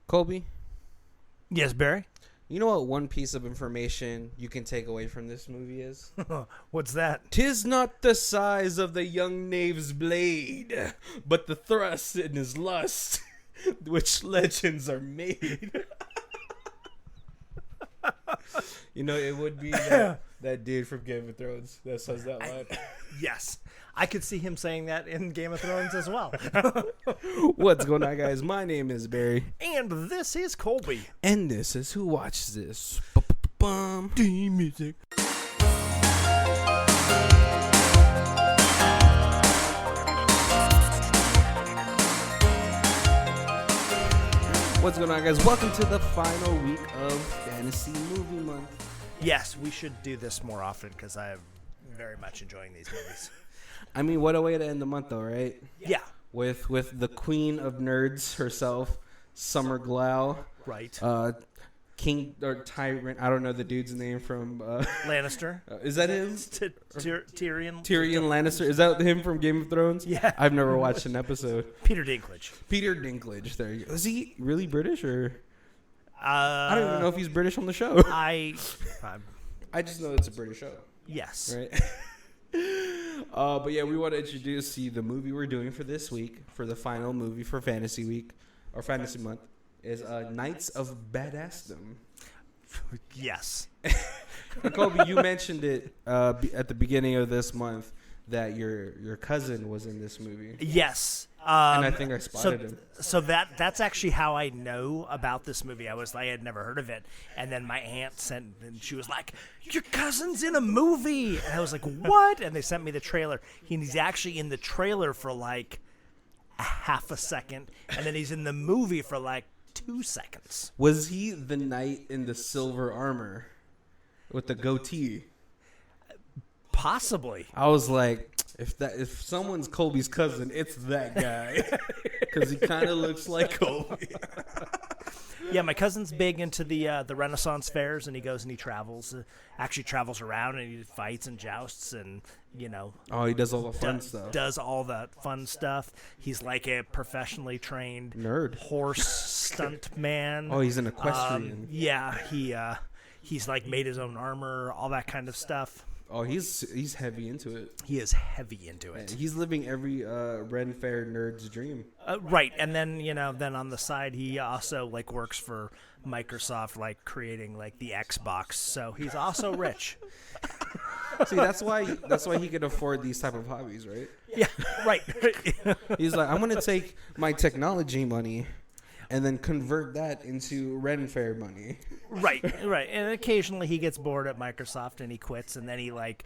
Colby, Yes, Barry? you know what one piece of information you can take away from this movie is? What's that? 'Tis not the size of the young knave's blade, but the thrust in his lust, which legends are made. You know, it would be that dude from Game of Thrones that says that line. Yes. I could see him saying that in Game of Thrones as well. What's going on, guys? My name is Barry. And this is Colby. And this is Who Watches This? D-Music. What's going on, guys? Welcome to the final week of Fantasy Movie Month. Yes, we should do this more often because I am very much enjoying these movies. I mean, what a way to end the month, though, right? Yeah. With the queen of nerds herself, Summer Glau. Right. King or Tyrant. I don't know the dude's name from. Lannister. Is that him? Tyrion. Tyrion Lannister. Is that him from Game of Thrones? Yeah. I've never watched an episode. Peter Dinklage. Peter Dinklage. There you go. Is he really British or? I don't even know if he's British on the show. I just know it's a British show. Yes. Right. But yeah, we want to introduce the movie we're doing for this week, for the final movie for Fantasy Week or Fantasy Month, is Knights of Badassdom. Yes. And Colby, you mentioned it at the beginning of this month that your cousin was in this movie. Yes. And I think I spotted him. So that's actually how I know about this movie. I had never heard of it, and then my aunt sent, and she was like, "Your cousin's in a movie," and I was like, "What?" And they sent me the trailer. He's actually in the trailer for like a half a second, and then he's in the movie for like 2 seconds. Was he the knight in the silver armor with the goatee? Possibly. I was like, if someone's Colby's cousin, it's that guy, because he kind of looks like Colby. Yeah, my cousin's big into the Renaissance fairs, and he goes and he travels, actually travels around, and he fights and jousts, and Oh, he does all the fun stuff. Does all that fun stuff. He's like a professionally trained nerd, horse stunt man. Oh, he's an equestrian. Yeah, he's like made his own armor, all that kind of stuff. Oh, he's heavy into it. He is heavy into it. He's living every Ren Fair nerd's dream. Right, and then then on the side he also like works for Microsoft, like creating like the Xbox. So he's also rich. See, that's why he can afford these type of hobbies, right? Yeah, right. He's like, I'm gonna take my technology money and then convert that into Ren Fair money. Right. And occasionally he gets bored at Microsoft and he quits, and then he like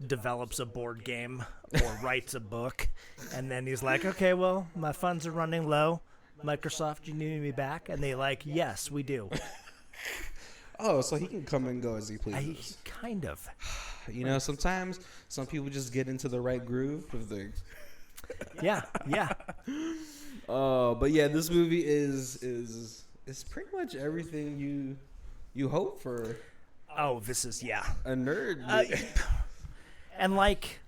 develops a board game or writes a book, and then he's like, okay, well, my funds are running low. Microsoft, you need me back? And they like, yes, we do. Oh, so he can come and go as he pleases. Kind of. Sometimes some people just get into the right groove of things. Yeah. But yeah, this movie is pretty much everything you hope for. Oh, this is a nerd. And like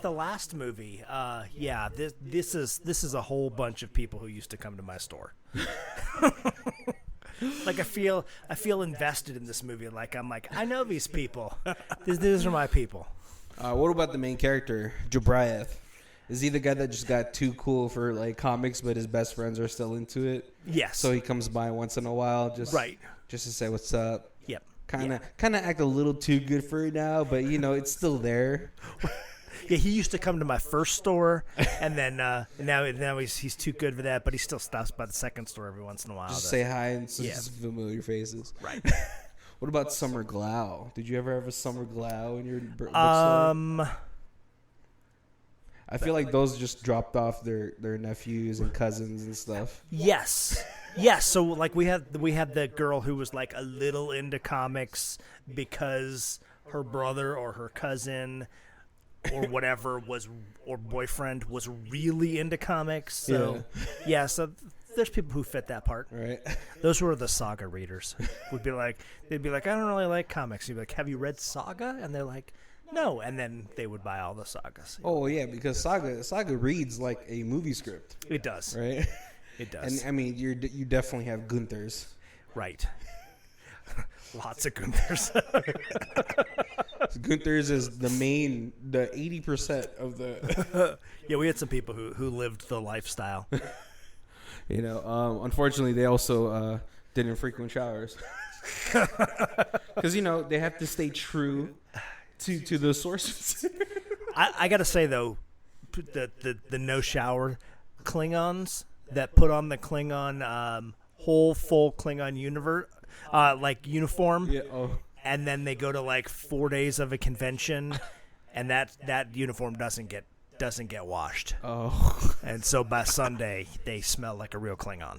the last movie, this is a whole bunch of people who used to come to my store. Like I feel invested in this movie. Like I know these people. These are my people. What about the main character, Jabriath? Is he the guy that just got too cool for like comics, but his best friends are still into it? Yes. So he comes by once in a while, just to say what's up. Yep. Kind of act a little too good for it now, but it's still there. Yeah, he used to come to my first store, and then now he's too good for that, but he still stops by the second store every once in a while. Just say hi and some familiar faces. Right. What about Summer Glau? Did you ever have a Summer Glau in your bookstore? I feel like those just dropped off their nephews and cousins and stuff. Yes. So like we had the girl who was like a little into comics because her brother or her cousin or whatever or boyfriend was really into comics. So so there's people who fit that part. Right. Those were the Saga readers. They'd be like, I don't really like comics. You'd be like, have you read Saga? And they're like, no, and then they would buy all the sagas. Oh yeah, because Saga reads like a movie script. It does, right? It does. And I mean, you definitely have Gunther's. Right. Lots of Gunthers. Gunther's is the 80% of the. Yeah, we had some people who lived the lifestyle. Unfortunately, they also didn't frequent showers. Because, they have to stay true to the sources. I got to say, though, the no shower Klingons that put on the Klingon whole full Klingon uniform, and then they go to 4 days of a convention, and that uniform doesn't get washed. Oh, and so by Sunday they smell like a real Klingon.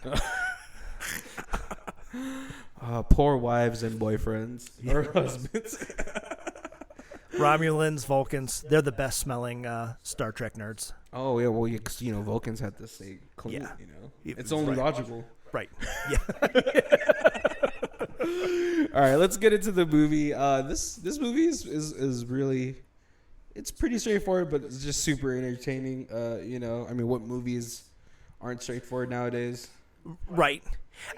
Poor wives and boyfriends or husbands. Romulans, Vulcans, they're the best smelling Star Trek nerds. Oh yeah, well Vulcans have to stay clean. Yeah. It's only logical. Right. Yeah. All right, let's get into the movie. This movie is really, it's pretty straightforward, but it's just super entertaining. What movies aren't straightforward nowadays? Right.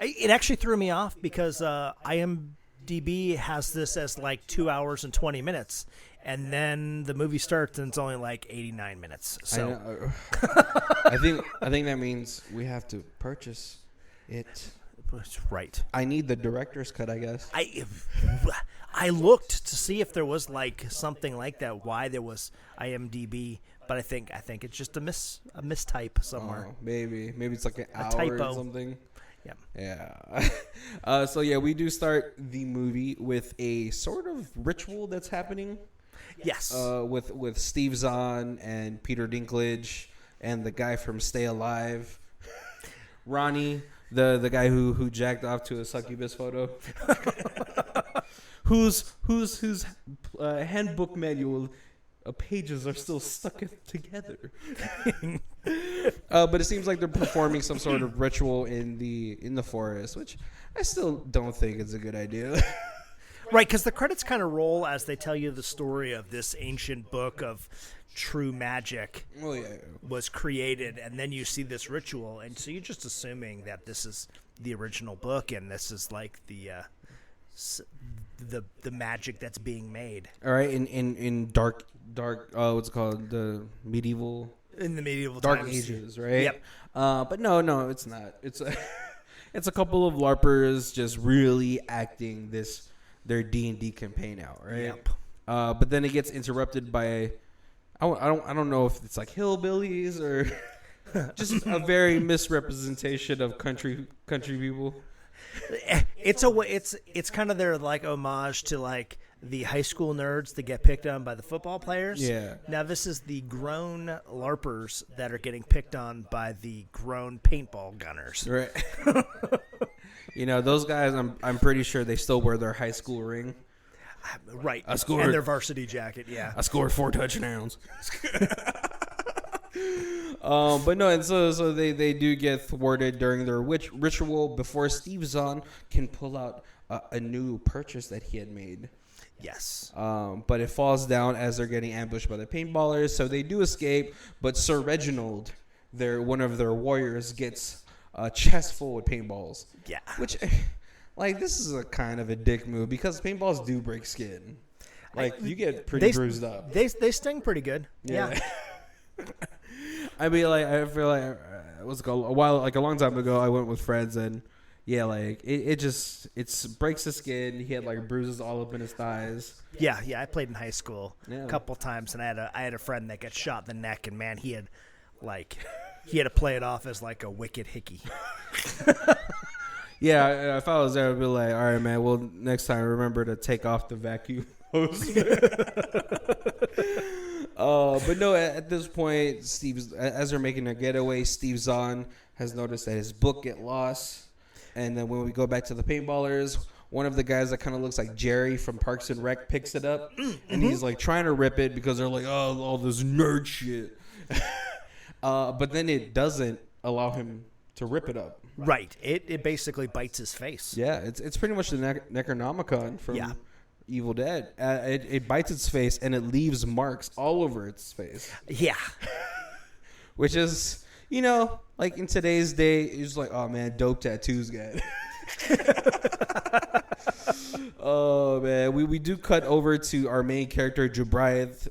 It actually threw me off because IMDb has this as 2 hours and 20 minutes, and then the movie starts and it's only 89 minutes. So I think that means we have to purchase it. Right. I need the director's cut, I guess. I looked to see if there was something like that, why there was IMDb, but I think it's just a mistype somewhere. Oh, maybe it's an hour typo or something. Yeah. So we do start the movie with a sort of ritual that's happening. Yes. With Steve Zahn and Peter Dinklage and the guy from Stay Alive, Ronnie, the guy who jacked off to a succubus photo, whose handbook manual pages are still stuck together. But it seems like they're performing some sort of ritual in the forest, which I still don't think is a good idea. Right, because the credits kind of roll as they tell you the story of this ancient book of true magic was created, and then you see this ritual, and so you're just assuming that this is the original book, and this is the magic that's being made. All right, in dark what's it called, in the medieval dark times. Ages, right? Yep. But no, it's not. It's a couple of larpers just really acting their D&D campaign out, right? Yep. But then it gets interrupted by I don't know if it's hillbillies or just a very misrepresentation of country people. It's kind of their homage to the high school nerds that get picked on by the football players. Yeah. Now this is the grown larpers that are getting picked on by the grown paintball gunners. Right. Those guys, I'm pretty sure they still wear their high school ring. Right. And their varsity jacket, yeah. I scored 4 touchdowns. But no, and so they do get thwarted during their ritual before Steve Zahn can pull out a new purchase that he had made. Yes. But it falls down as they're getting ambushed by the paintballers, so they do escape, but Sir Reginald, one of their warriors, gets a chest full with paintballs. Yeah. Which, this is a kind of a dick move because paintballs do break skin. You get pretty bruised up. They sting pretty good. Yeah. I mean, I feel it was a long time ago. I went with friends, and it breaks the skin. He had bruises all up in his thighs. Yeah. I played in high school a couple times, and I had a friend that got shot in the neck, and man, he had to play it off as a wicked hickey. Yeah, if I was there, I'd be like, all right, man, well, next time remember to take off the vacuum hose. But no, at this point, as they're making their getaway, Steve Zahn has noticed that his book get lost. And then when we go back to the paintballers, one of the guys that kind of looks like Jerry from Parks and Rec picks it up. And he's trying to rip it because they're oh, all this nerd shit. But then it doesn't allow him to rip it up. Right. It basically bites his face. Yeah, it's pretty much the Necronomicon from Evil Dead. It bites its face and it leaves marks all over its face. Yeah. Which is, You know, like in today's day, it's like, oh man, dope tattoos, guy. Oh man, we do cut over to our main character, Jobriath.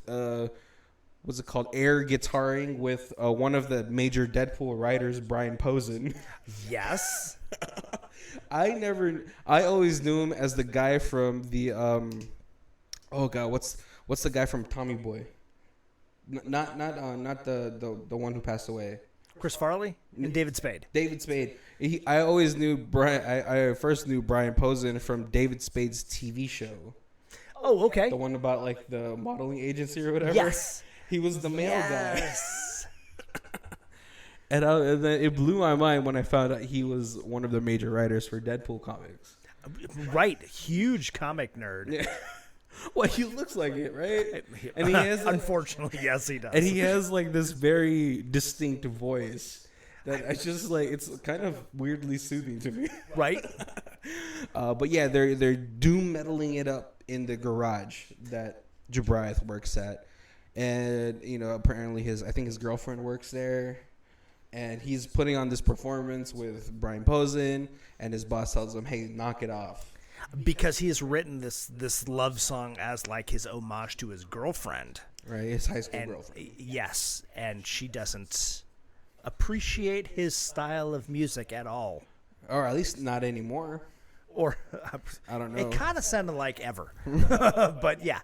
What's it called? Air guitaring with one of the major Deadpool writers, Brian Posen. Yes. I always knew him as the guy from the oh god, what's the guy from Tommy Boy? Not the one who passed away. Chris Farley and David Spade. David Spade. I always knew Brian. I first knew Brian Posen from David Spade's TV show. Oh, okay. The one about like the modeling agency or whatever. Yes. He was the male guy. Yes. And then it blew my mind when I found out he was one of the major writers for Deadpool comics. Right. Huge comic nerd. Yeah. Well, he looks like it, right? And he has, unfortunately, yes, he does. And he has like this very distinct voice that I just like. It's kind of weirdly soothing to me, right? But yeah, they're doom metaling it up in the garage that Jobriath works at, and you know apparently I think his girlfriend works there, and he's putting on this performance with Brian Posen, and his boss tells him, "Hey, knock it off." Because he has written this love song as like his homage to his girlfriend. Right, his high school girlfriend. Yes, and she doesn't appreciate his style of music at all. Or at least not anymore. Or, I don't know. It kind of sounded like ever. But yeah.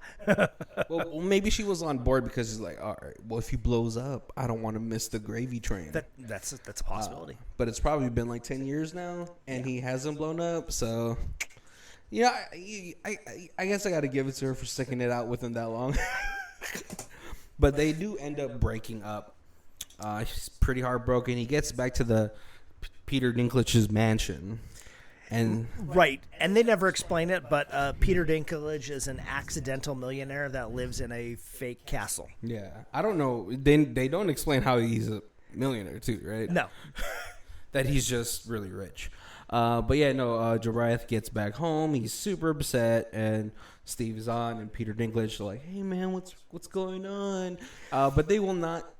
Well, maybe she was on board because she's like, all right, well, if he blows up, I don't want to miss the gravy train. That's a possibility. But it's probably been like 10 years now, and he hasn't blown up, so... Yeah, I guess I got to give it to her for sticking it out with him that long. But they do end up breaking up. He's pretty heartbroken. He gets back to the Peter Dinklage's mansion. And right. And they never explain it, but Peter Dinklage is an accidental millionaire that lives in a fake castle. Yeah. I don't know. They don't explain how he's a millionaire, too, right? No. That he's just really rich. But yeah, no, Jobriath gets back home. He's super upset, and Steve Zahn and Peter Dinklage are like, hey, man, what's going on? But they will not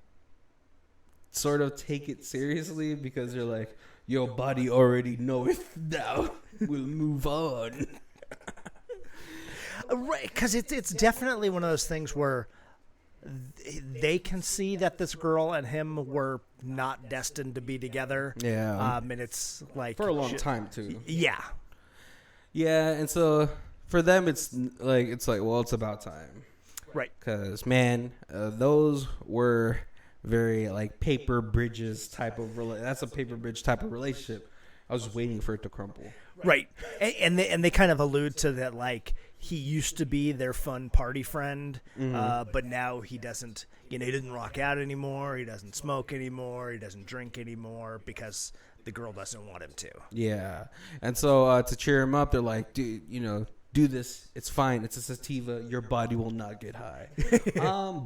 sort of take it seriously because they're like, your body already knoweth now. We'll move on. Right, because it's definitely one of those things where they can see that this girl and him were not destined to be together. Yeah. And it's like... For a long time, too. Yeah. Yeah, and so for them, it's like, well, it's about time. Right. Because, man, those were very, like, paper bridges type of... That's a paper bridge type of relationship. I was waiting for it to crumble. Right. And they kind of allude to that, like... He used to be their fun party friend, but now he doesn't, he doesn't rock out anymore. He doesn't smoke anymore. He doesn't drink anymore because the girl doesn't want him to. Yeah. And so to cheer him up, they're like, dude, do this. It's fine. It's a sativa. Your body will not get high.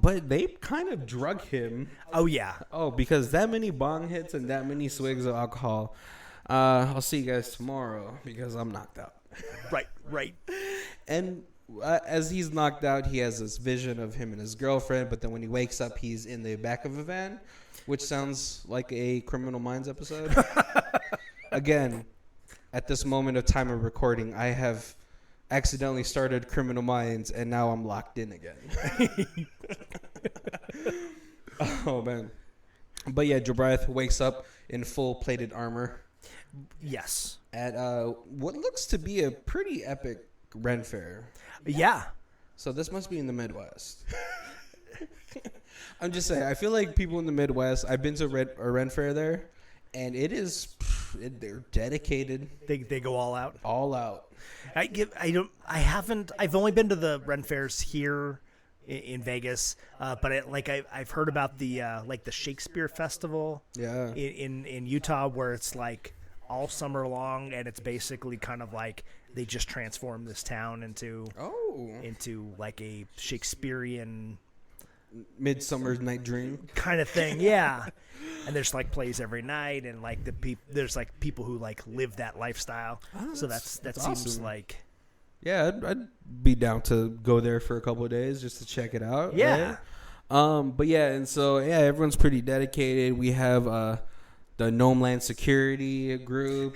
But they kind of drug him. Oh, yeah. Oh, because that many bong hits and that many swigs of alcohol. I'll see you guys tomorrow because I'm knocked out. Right. And as he's knocked out, he has this vision of him and his girlfriend. But then when he wakes up, he's in the back of a van, which sounds like a Criminal Minds episode. Again, at this moment of time of recording, I have accidentally started Criminal Minds, and now I'm locked in again. Oh, man. But yeah, Jobriath wakes up in full plated armor. Yes. At what looks to be a pretty epic Ren Fair. Yeah. So this must be in the Midwest. I'm just saying, I feel like people in the Midwest, I've been to a Ren Fair there, and they're dedicated. They go all out. All out. I've only been to the Ren Fairs here in Vegas, but I've heard about the Shakespeare Festival. Yeah. In Utah, where it's like all summer long, and it's basically kind of like they just transform this town into like a Shakespearean Midsummer's Night Dream kind of thing. Yeah. And there's like plays every night, and like there's like people who like live that lifestyle. So that seems awesome. like, yeah, I'd be down to go there for a couple of days just to check it out. Yeah. Right? But yeah, and so yeah, everyone's pretty dedicated. We have the Gnome Land Security group,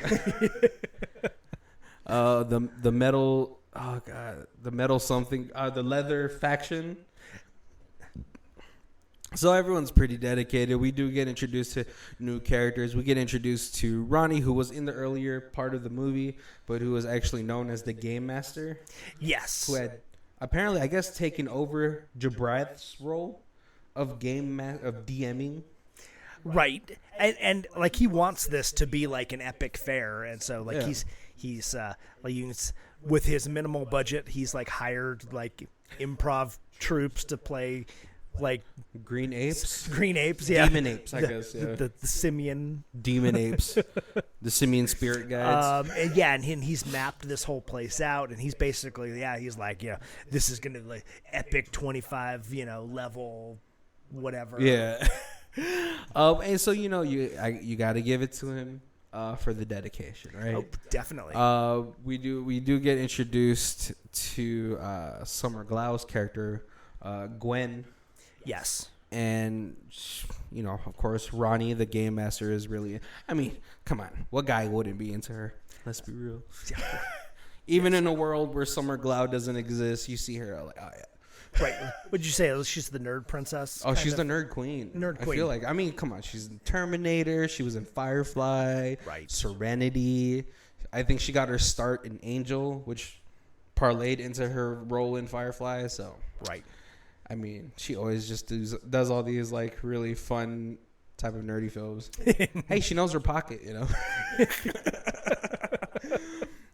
the metal, oh god, the metal something, the leather faction. So everyone's pretty dedicated. We do get introduced to new characters. We get introduced to Ronnie, who was in the earlier part of the movie, but who was actually known as the Game Master. Yes. Who had apparently, I guess, taken over Jabrith's role of DMing. Right. And like he wants this to be like an epic fair, and so like Yeah. he's like with his minimal budget, he's like hired like improv troops to play like Green apes, yeah, demon apes, I guess, yeah. The simian Demon apes, the simian spirit guides. and he's mapped this whole place out, and he's basically he's like, this is gonna be like epic 25 level whatever. Yeah. And so you got to give it to him for the dedication, right? Oh, definitely. We do get introduced to Summer Glau's character, Gwen. Yes. And, of course, Ronnie, the Game Master, is really... I mean, come on. What guy wouldn't be into her? Let's be real. Even in a world where Summer Glau doesn't exist, you see her like, oh, yeah. Right. What'd you say? She's the nerd princess? Oh, she's the nerd queen. Nerd queen. I feel like, come on. She's in Terminator. She was in Firefly. Right. Serenity. I think she got her start in Angel, which parlayed into her role in Firefly. So, right. I mean, she always just does all these like really fun type of nerdy films. Hey, she knows her pocket,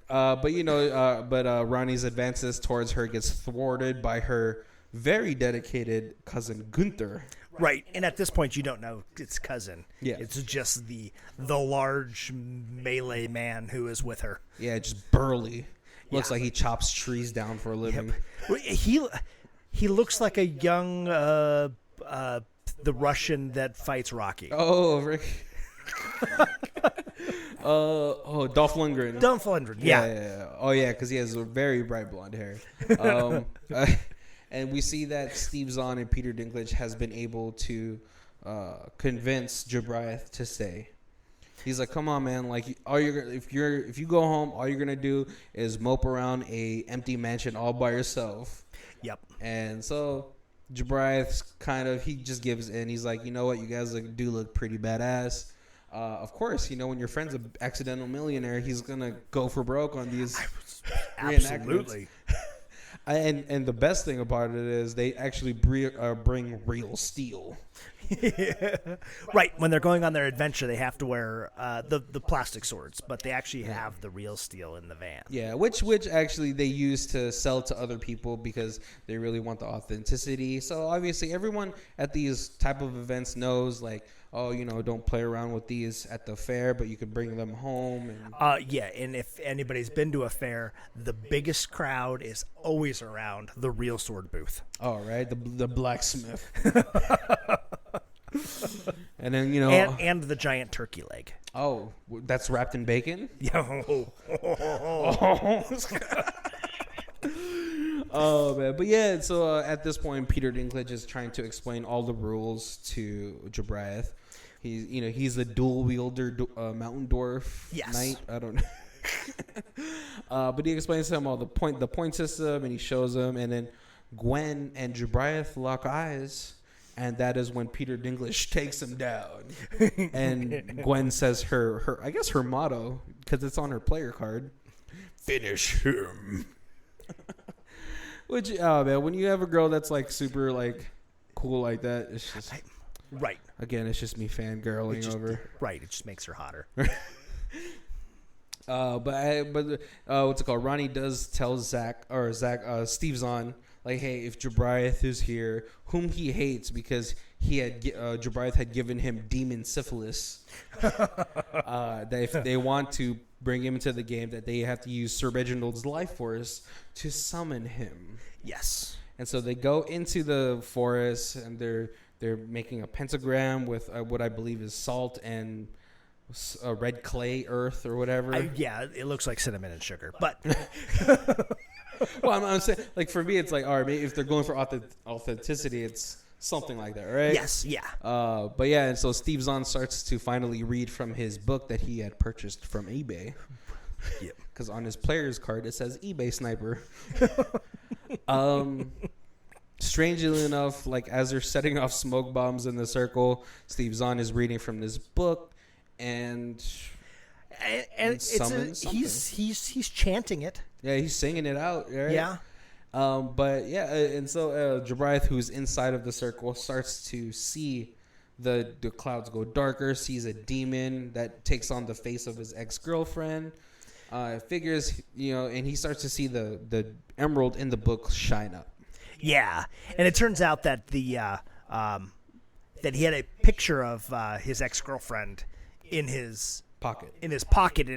But Ronnie's advances towards her gets thwarted by her very dedicated cousin Gunther. Right, and at this point you don't know it's cousin. Yeah, it's just the large melee man who is with her. Yeah, just burly. Looks like he chops trees down for a living. Yep. He looks like a young the Russian that fights Rocky. Oh, Rick. Dolph Lundgren. Dolph Lundgren, yeah. Oh, yeah, because he has a very bright blonde hair. And we see that Steve Zahn and Peter Dinklage has been able to convince Jabrith to stay. He's like, come on, man. Like, if you go home, all you're gonna do is mope around a empty mansion all by yourself. Yep. And so Jabrith he just gives in. He's like, you know what, you guys do look pretty badass. Of course, when your friend's an accidental millionaire, he's gonna go for broke on these absolutely. And the best thing about it is they actually bring real steel. Right, when they're going on their adventure, they have to wear the plastic swords, but they actually have the real steel in the van. Yeah, which actually they use to sell to other people because they really want the authenticity. So obviously everyone at these type of events knows, like, don't play around with these at the fair, but you could bring them home. And and if anybody's been to a fair, the biggest crowd is always around the real sword booth. Oh, right, the blacksmith. And then and the giant turkey leg. Oh, that's wrapped in bacon. Oh man, but yeah. So at this point, Peter Dinklage is trying to explain all the rules to Jabrith. He's the dual wielder mountain dwarf knight. I don't know. But he explains to him all the point system, and he shows him, and then Gwen and Jabrith lock eyes. And that is when Peter Dinklage takes him down. And Gwen says her I guess her motto, because it's on her player card, finish him. Which, man, when you have a girl that's like super like cool like that, it's just right. Again, it's just me fangirling over. Right, it just makes her hotter. But what's it called? Ronnie does tell Steve Zahn, like, hey, if Jabrith is here, whom he hates because Jabrith had given him demon syphilis, that if they want to bring him into the game, that they have to use Sir Reginald's life force to summon him. Yes. And so they go into the forest, and they're making a pentagram with what I believe is salt and red clay earth or whatever. It looks like cinnamon and sugar, but... Well, I'm saying, like, for me, it's like, all right, maybe if they're going for authenticity, it's Something like that, right? Yes, yeah. But yeah, and so Steve Zahn starts to finally read from his book that he had purchased from eBay. Yep. Because on his player's card, it says eBay Sniper. Strangely enough, like as they're setting off smoke bombs in the circle, Steve Zahn is reading from this book, and he's chanting it. Yeah, he's singing it out, right? Yeah. But yeah, and so Jabriath, who's inside of the circle, starts to see the clouds go darker, sees a demon that takes on the face of his ex-girlfriend. Figures, and he starts to see the emerald in the book shine up. Yeah, and it turns out that that he had a picture of his ex-girlfriend in his pocket, and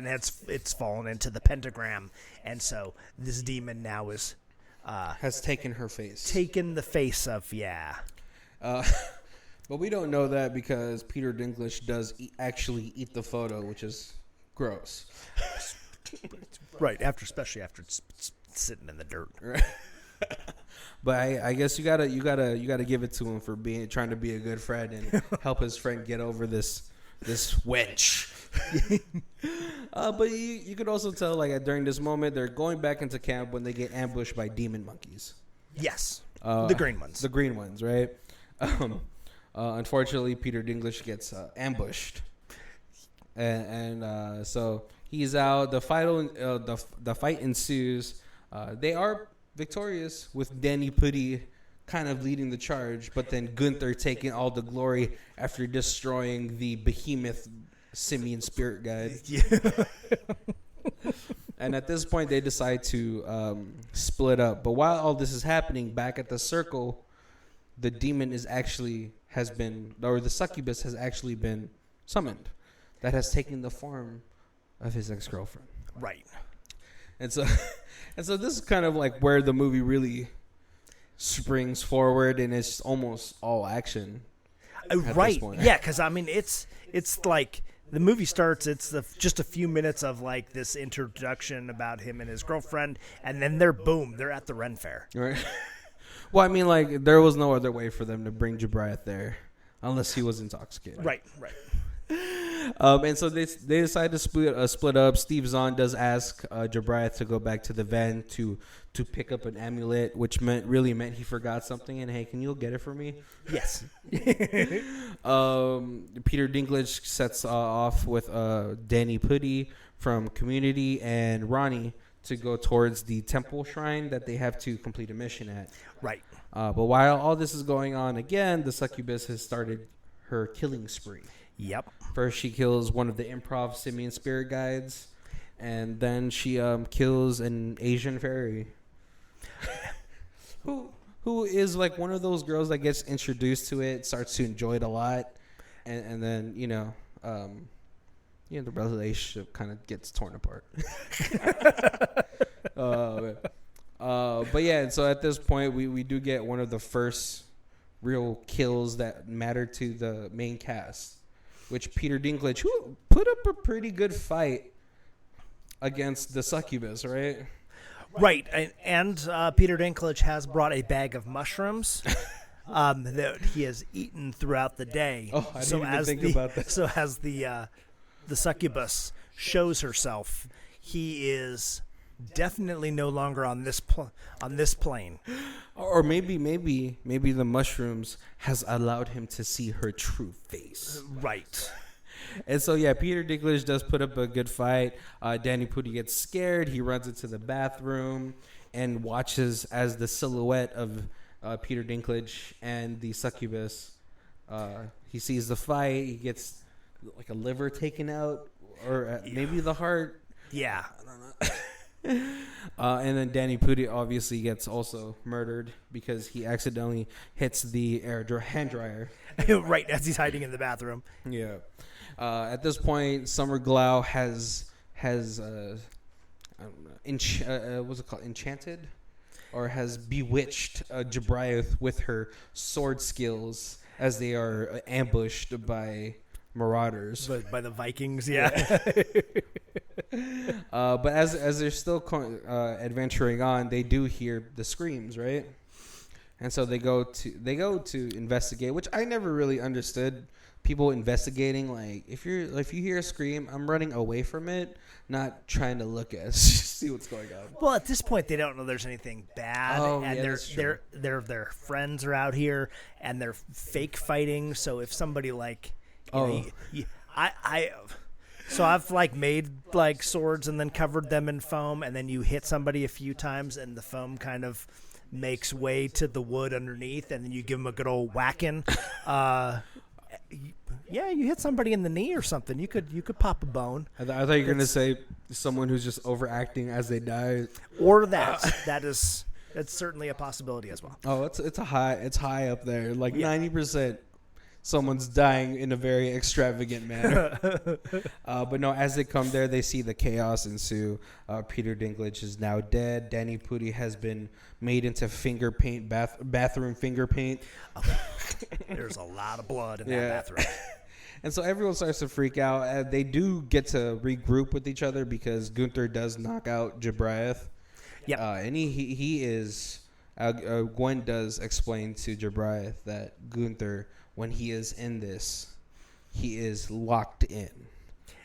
it's fallen into the pentagram, and so this demon now is has taken her face, taken the face of but we don't know that because Peter Dinklage does actually eat the photo, which is gross. Right, especially after it's sitting in the dirt. Right. But I guess you gotta give it to him for trying to be a good friend and help his friend get over this wench. But you could also tell, like, during this moment, they're going back into camp when they get ambushed by demon monkeys. Yes, the green ones. The green ones, right? Unfortunately, Peter Dinklage gets ambushed, and so he's out. The fight ensues. They are victorious with Danny Pudi kind of leading the charge, but then Gunther taking all the glory after destroying the behemoth simian spirit guide. Yeah. And at this point, they decide to split up. But while all this is happening, back at the circle, the demon the succubus has actually been summoned. That has taken the form of his ex-girlfriend. Right. And so this is kind of like where the movie really springs forward, and it's almost all action. Right. Yeah, because I mean, it's like the movie starts. It's just a few minutes of like this introduction about him and his girlfriend, and then they're at the Ren Fair. Right. Well, I mean, like there was no other way for them to bring Jabriath there, unless he was intoxicated. Right. And so they decide to split up. Steve Zahn does ask Jabriath to go back to the van to pick up an amulet, which really meant he forgot something. And hey, can you get it for me? Yes. Peter Dinklage sets off with Danny Pudi from Community and Ronnie to go towards the temple shrine that they have to complete a mission at. Right. But while all this is going on, again, the succubus has started her killing spree. Yep. First, she kills one of the improv simian spirit guides, and then she kills an Asian fairy, who is like one of those girls that gets introduced to it, starts to enjoy it a lot, and then the relationship kind of gets torn apart. But yeah, and so at this point, we do get one of the first real kills that matter to the main cast, which Peter Dinklage, who put up a pretty good fight against the succubus, right? Right, and Peter Dinklage has brought a bag of mushrooms that he has eaten throughout the day. Oh, I didn't even think about that. So as the succubus shows herself, he is definitely no longer on this plane. Or maybe the mushrooms has allowed him to see her true face. Right. And so, yeah, Peter Dinklage does put up a good fight. Danny Pudi gets scared. He runs into the bathroom and watches as the silhouette of Peter Dinklage and the succubus. He sees the fight. He gets like a liver taken out, or maybe the heart. Yeah. I don't know. And then Danny Pudi obviously gets also murdered because he accidentally hits the hand dryer. Right, as he's hiding in the bathroom. Yeah. At this point, Summer Glau has I don't know, what's it called? Enchanted? Or has bewitched Jabriath with her sword skills as they are ambushed by marauders. By the Vikings, yeah. But as they're still adventuring on, they do hear the screams, right? And so they go to investigate, which I never really understood. People investigating, like if you hear a scream, I'm running away from it, not trying to look at see what's going on. Well, at this point, they don't know there's anything bad, and their friends are out here, and they're fake fighting. So if somebody so I've like made like swords and then covered them in foam, and then you hit somebody a few times, and the foam kind of makes way to the wood underneath, and then you give them a good old whacking. Yeah, you hit somebody in the knee or something, you could pop a bone. I thought you were gonna say someone who's just overacting as they die, or that's certainly a possibility as well. Oh, it's high up there, like 90%. Someone's dying in a very extravagant manner. But no, as they come there, they see the chaos ensue. Peter Dinklage is now dead. Danny Pudi has been made into finger paint, bathroom finger paint. There's a lot of blood in that bathroom. And so everyone starts to freak out. They do get to regroup with each other because Gunther does knock out Jabriath. Yep. And he is... Gwen does explain to Jabriath that Gunther, when he is in this, he is locked in.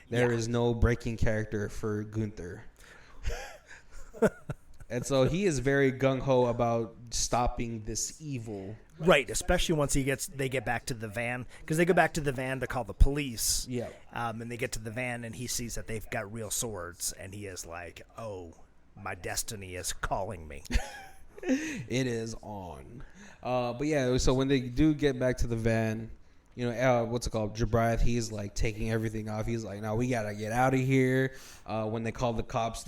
There is no breaking character for Gunther. And so he is very gung-ho about stopping this evil. Right, especially once they get back to the van, because they go back to the van to call the police. Yeah. And they get to the van, and he sees that they've got real swords, and he is like, "Oh, my destiny is calling me." It is on. But yeah, so when they do get back to the van, what's it called? Jabriath, he's like taking everything off. He's like, "No, we gotta get out of here." When they call the cops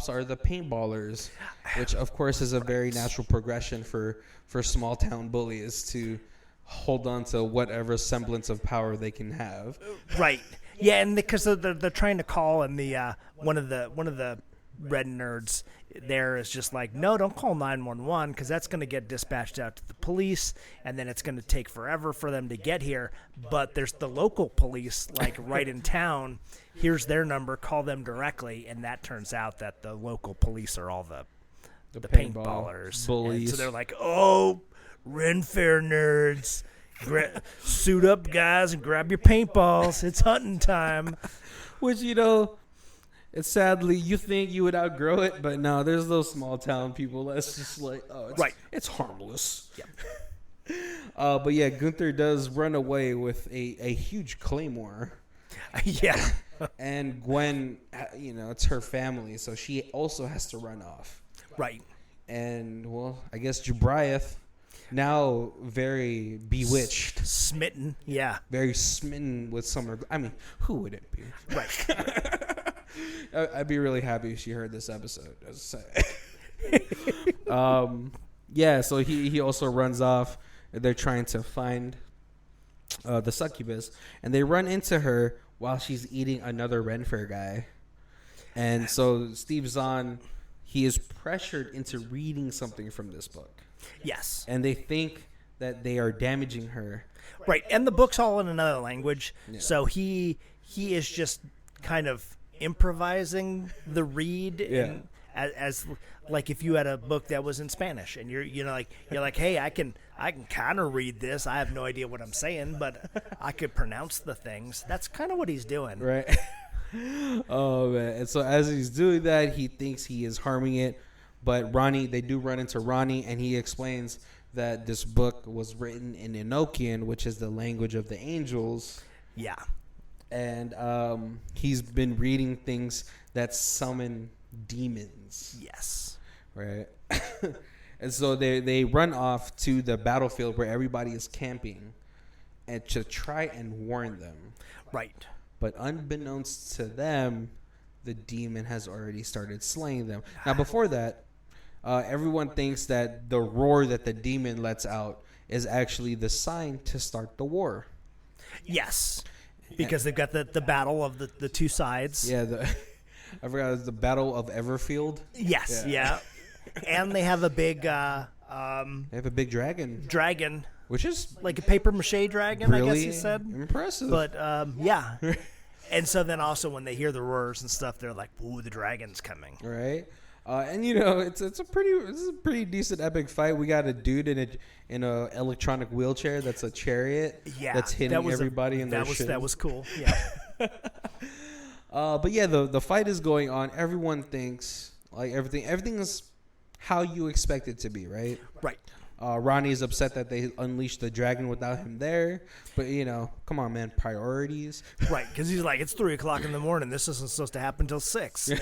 are the paintballers, which of course is a very natural progression for small town bullies to hold on to whatever semblance of power they can have. Right. Yeah, and because they're trying to call, and the one of the red nerds there is just like, "No, don't call 911 because that's going to get dispatched out to the police, and then it's going to take forever for them to get here. But there's the local police, like right in town. Here's their number. Call them directly." And that turns out that the local police are all the paintballers. Bullies. And so they're like, "Oh, Ren Fair nerds, suit up, guys, and grab your paintballs. It's hunting time." Which, it's sadly, you think you would outgrow it, but no, there's those small town people that's just like, it's harmless. Yeah. But yeah, Gunther does run away with a huge claymore. Yeah. And Gwen, it's her family, so she also has to run off. Right. And, well, I guess Jabriath, now very bewitched. Smitten, yeah. Very smitten with Summer. I mean, who wouldn't be? Right. I'd be really happy if she heard this episode. Yeah, so he also runs off. They're trying to find the succubus, and they run into her while she's eating another Ren Fair guy. And so Steve Zahn, he is pressured into reading something from this book. Yes. And they think that they are damaging her. Right, and the book's all in another language, so he is just kind of improvising the read, and as like if you had a book that was in Spanish, and you're like, "Hey, I can kind of read this. I have no idea what I'm saying, but I could pronounce the things." That's kind of what he's doing, right? Oh man! And so as he's doing that, he thinks he is harming it, but they do run into Ronnie, and he explains that this book was written in Enochian, which is the language of the angels. Yeah. And he's been reading things that summon demons. Yes. Right. And so they run off to the battlefield where everybody is camping, and to try and warn them. Right. But unbeknownst to them, the demon has already started slaying them. Now, before that, everyone thinks that the roar that the demon lets out is actually the sign to start the war. Yes. Because they've got the battle of the two sides. Yeah, I forgot, it was the Battle of Everfield. Yes, yeah. And they have a big they have a big dragon. Dragon. Which is like a paper mache dragon, really, I guess he said. Impressive. But yeah. And so then also when they hear the roars and stuff, they're like, "Ooh, the dragon's coming." Right. And you know, it's a pretty decent epic fight. We got a dude in a electronic wheelchair that's a chariot. Yeah, that's hitting everybody in their shins. That was cool. Yeah. But yeah, the fight is going on. Everyone thinks like everything is how you expect it to be, right? Right. Ronnie is upset that they unleashed the dragon without him there. But, you know, come on, man. Priorities. Right, because he's like, it's 3 o'clock in the morning. This isn't supposed to happen till 6.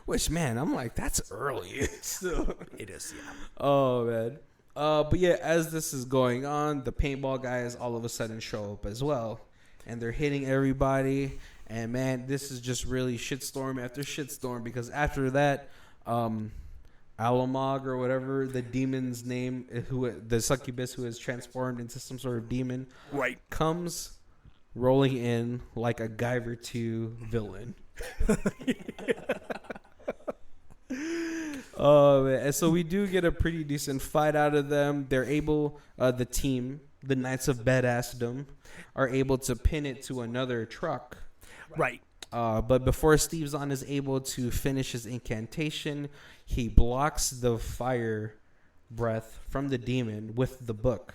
Which, man, I'm like, that's early. So, it is, yeah. Oh, man. But, yeah, as this is going on, the paintball guys all of a sudden show up as well. And they're hitting everybody. And, man, this is just really shitstorm after shitstorm. Because after that, Alamog or whatever the demon's name, the succubus who is transformed into some sort of demon, right, comes rolling in like a Guyver 2 villain. Oh man! And so we do get a pretty decent fight out of them. They're able, the team, the Knights of Badassdom, are able to pin it to another truck. Right. But before Steve Zahn is able to finish his incantation, he blocks the fire breath from the demon with the book,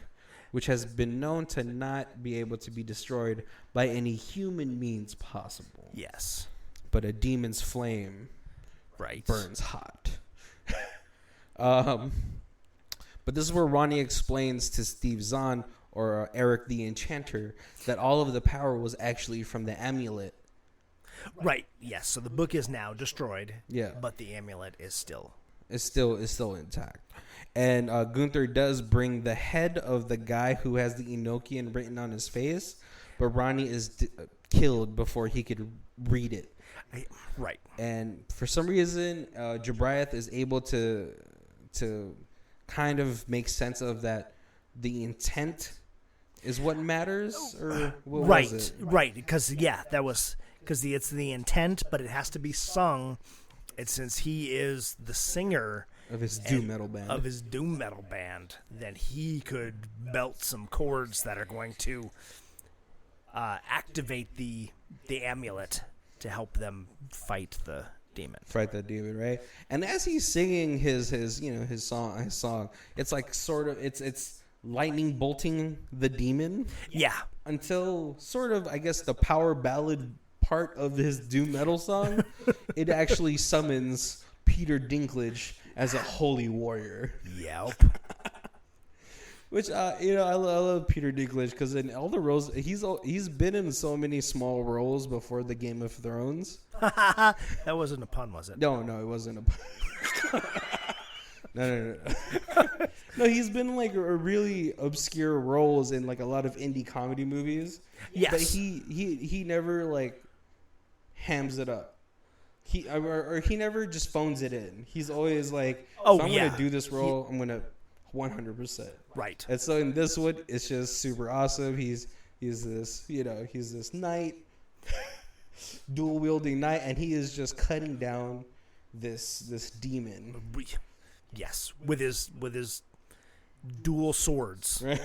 which has been known to not be able to be destroyed by any human means possible. Yes. But a demon's flame burns hot. But this is where Ronnie explains to Steve Zahn, or Eric the Enchanter, that all of the power was actually from the amulet. Right. Yes. So the book is now destroyed. Yeah. But the amulet is still intact. And Gunther does bring the head of the guy who has the Enochian written on his face, but Ronnie is killed before he could read it. Right. And for some reason, Jabriath is able to kind of make sense of that. The intent is what matters, or what was it? Right. Because it's the intent, but it has to be sung. And since he is the singer of his doom metal band, then he could belt some chords that are going to activate the amulet to help them fight the demon. Right? And as he's singing his song, it's like sort of it's lightning bolting the demon. Yeah. Until sort of, I guess, the power ballad part of his doom metal song, it actually summons Peter Dinklage as a holy warrior. Yep. Which I love Peter Dinklage because in all the roles he's been in so many small roles before the Game of Thrones. That wasn't a pun, was it? No, it wasn't a pun. No. No, he's been in like a really obscure roles in like a lot of indie comedy movies. Yes. But he never like hams it up. He never just phones it in. He's always like, if I'm gonna do this role, I'm gonna 100%. Right. And so in this one, it's just super awesome. He's this knight, dual wielding knight, and he is just cutting down this demon. Yes, with his dual swords. Right.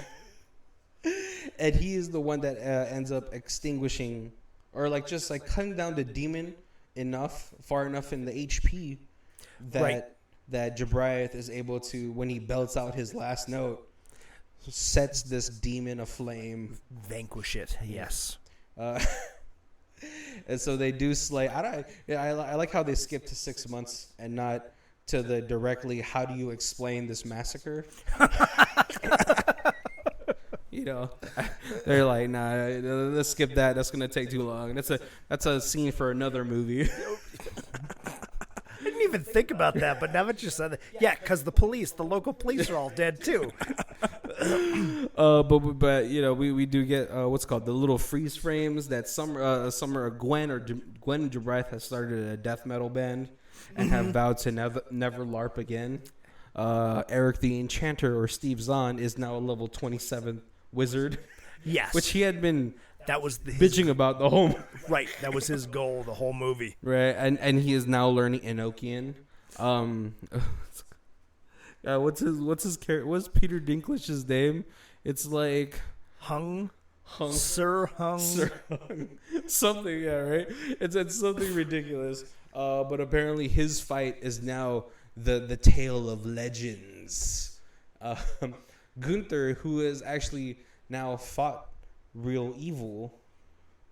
And he is the one that ends up extinguishing, or like just like cutting down the demon far enough in the HP that Jabriath is able to, when he belts out his last note, sets this demon aflame, vanquish it. Yes. And so they do slay. I like how they skip to 6 months and not to the directly, how do you explain this massacre? They're like, nah, let's skip that. That's gonna take too long. That's a scene for another movie. I didn't even think about that, but now that you said that, yeah, because the local police are all dead too. But we do get what's called the little freeze frames that Gwen and Jabriath has started a death metal band and have vowed to never LARP again. Eric the Enchanter, or Steve Zahn, is now a level 27 wizard. Yes. Which he had been his bitching about the whole right. That was his goal the whole movie. Right. And he is now learning Enochian. What's Peter Dinklage's name? It's like Sir Hung. Something, yeah, right? It's something ridiculous. But apparently his fight is now the tale of legends. Gunther, who has actually now fought real evil,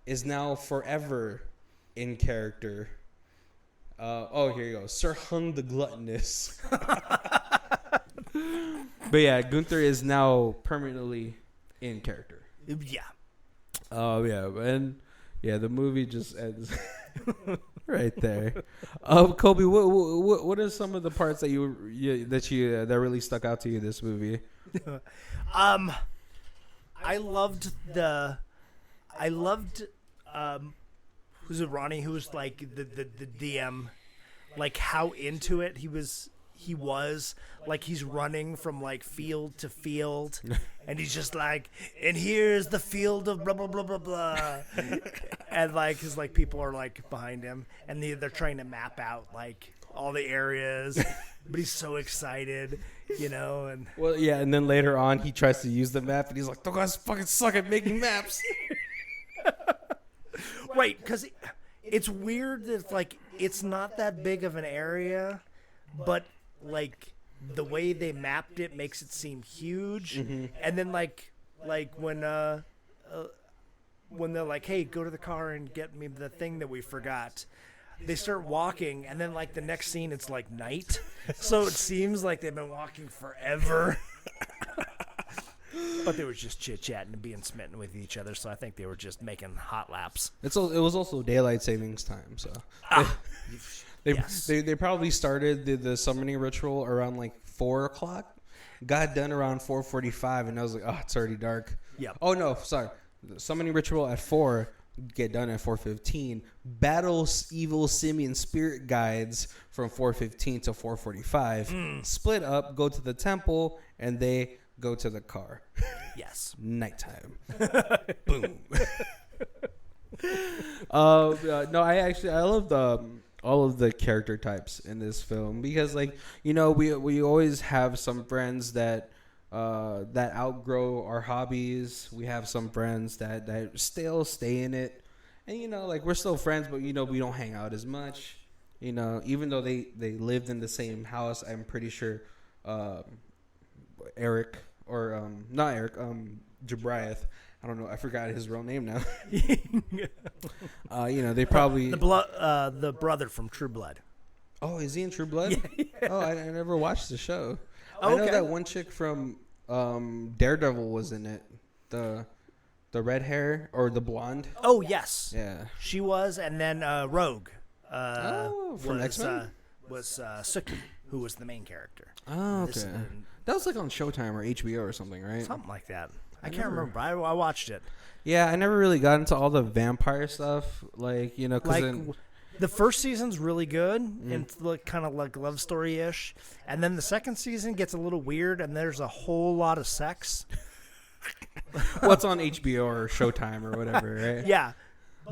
is now forever in character. Here you go. Sir Hung the Gluttonous. But yeah, Gunther is now permanently in character. Yeah. Oh, yeah. And yeah, the movie just ends right there. Kobe, what are some of the parts that that really stuck out to you this movie? I loved who's it, Ronnie, who was like the DM, like how into it he was like he's running from like field to field and he's just like, and here's the field of blah blah blah blah blah and like his like people are like behind him and they're trying to map out like all the areas, but he's so excited, and well, yeah, and then later on he tries to use the map and he's like, "Those guys fucking suck at making maps." Right, because it's weird that like it's not that big of an area, but like the way they mapped it makes it seem huge. Mm-hmm. And then like when they're like, "Hey, go to the car and get me the thing that we forgot," they start walking, and then like the next scene it's like night, so it seems like they've been walking forever. But they were just chit-chatting and being smitten with each other, so I think they were just making hot laps. It was also daylight savings time, so they probably started the summoning ritual around like 4:00, got done around 4:45, and I was like, "Oh, it's already dark." Yep. Oh no, sorry, the summoning ritual at 4, get done at 4:15. Battle evil simian spirit guides from 4:15 to 4:45. Split up, go to the temple, and they go to the car. Yes. Nighttime. Boom. No, I loved all of the character types in this film because, like, we always have some friends that outgrow our hobbies. We have some friends that still stay in it, and like we're still friends, but we don't hang out as much. Even though they lived in the same house, I'm pretty sure Eric. Or not Eric, Jabriath. I don't know. I forgot his real name now. They probably the brother from True Blood. Oh, is he in True Blood? Yeah. Oh, I never watched the show. Oh, I know that one chick from Daredevil was in it. The red hair or the blonde. Oh yes. Yeah. She was, and then Rogue. From X-Men? Was Suki, who was the main character. Oh, okay. That was like on Showtime or HBO or something, right? Something like that. I can't remember. I watched it. Yeah, I never really got into all the vampire stuff. Like, because the first season's really good and it's kind of like love story-ish. And then the second season gets a little weird and there's a whole lot of sex. What's on HBO or Showtime or whatever, right? Yeah.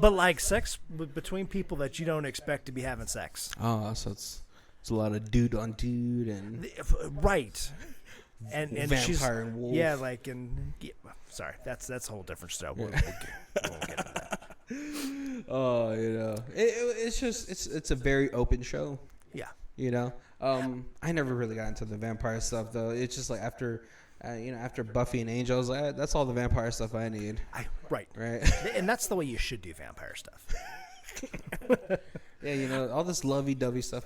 But like sex between people that you don't expect to be having sex. Oh, so it's a lot of dude on dude and right. And vampire she's, and wolf. Yeah, like sorry, that's a whole different stuff. We'll get into that. Oh, it's just it's a very open show. Yeah. I never really got into the vampire stuff though. It's just like after Buffy and Angel, I was like, that's all the vampire stuff I need. Right. And that's the way you should do vampire stuff. Yeah, all this lovey-dovey stuff,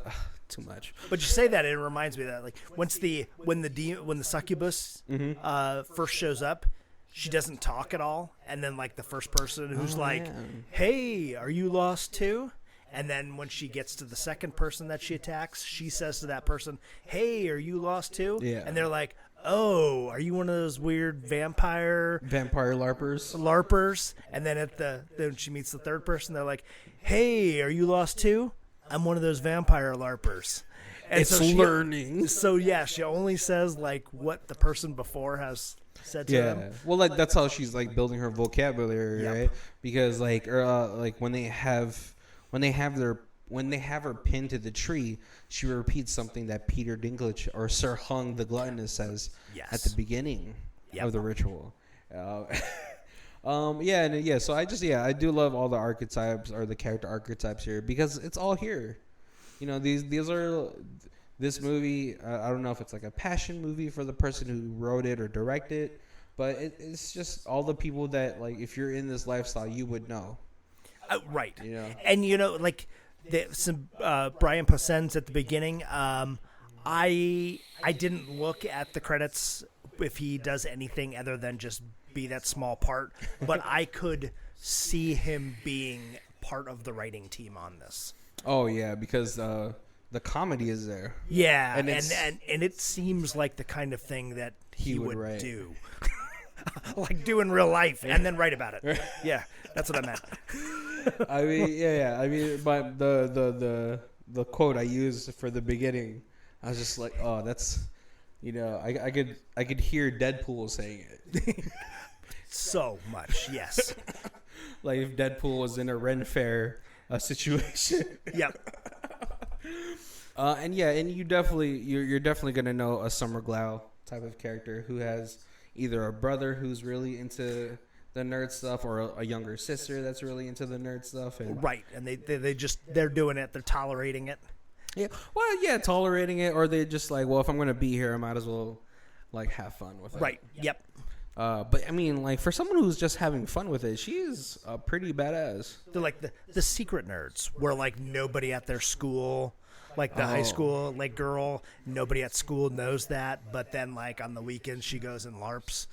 too much. But you say that, and it reminds me of that, like when the succubus first shows up, she doesn't talk at all, and then like the first person who's "Hey, are you lost too?" And then when she gets to the second person that she attacks, she says to that person, "Hey, are you lost too?" Yeah. And they're like, "Oh, are you one of those weird vampire larpers?" And then then she meets the third person, they're like, "Hey, are you lost too? I'm one of those vampire larpers." And it's learning. So yeah, she only says like what the person before has said to them. Yeah. Well, like that's how she's like building her vocabulary, right? Because like when they have her pinned to the tree, she repeats something that Peter Dinklage or Sir Hung the Gluttonous says at the beginning of the ritual. So I do love all the archetypes or the character archetypes here because it's all here. these are this movie. I don't know if it's like a passion movie for the person who wrote it or directed it, but it's just all the people that like if you're in this lifestyle, you would know. Right. And like some Brian Posehns at the beginning. I didn't look at the credits if he does anything other than just be that small part, but I could see him being part of the writing team on this. Oh yeah, because the comedy is there. Yeah, and it seems like the kind of thing that he would do. Like do in real life and then write about it. Yeah, that's what I meant. I mean, but the quote I used for the beginning, I was just like, oh, that's, I could hear Deadpool saying it. So much, yes. Like if Deadpool was in a Ren Fair situation. Yep. And you're definitely gonna know a Summer Glau type of character who has either a brother who's really into the nerd stuff or a younger sister that's really into the nerd stuff. And right, and they're doing it, they're tolerating it. Yeah, well, yeah, tolerating it, or they're just like, well, if I'm gonna be here, I might as well like have fun with it. Right. Yep. But I mean, like for someone who's just having fun with it, she's pretty badass. They're like the secret nerds, where like nobody at their school, like the high school like girl, nobody at school knows that, but then like on the weekends she goes and LARPs.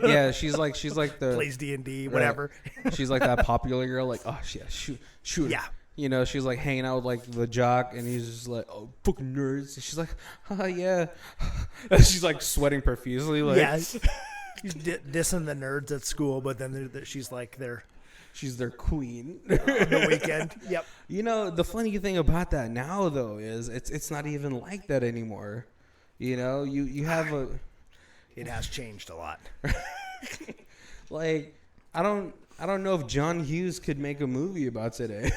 Yeah, she's like the plays D&D, whatever. She's like that popular girl, like shoot. Yeah. She's like hanging out with like the jock, and he's just like, oh, fucking nerds. And she's like, yeah. And she's like sweating profusely, like He's dissing the nerds at school, but then she's like she's their queen on the weekend. Yep. The funny thing about that now though is it's not even like that anymore. You have a. It has changed a lot. Like, I don't know if John Hughes could make a movie about today.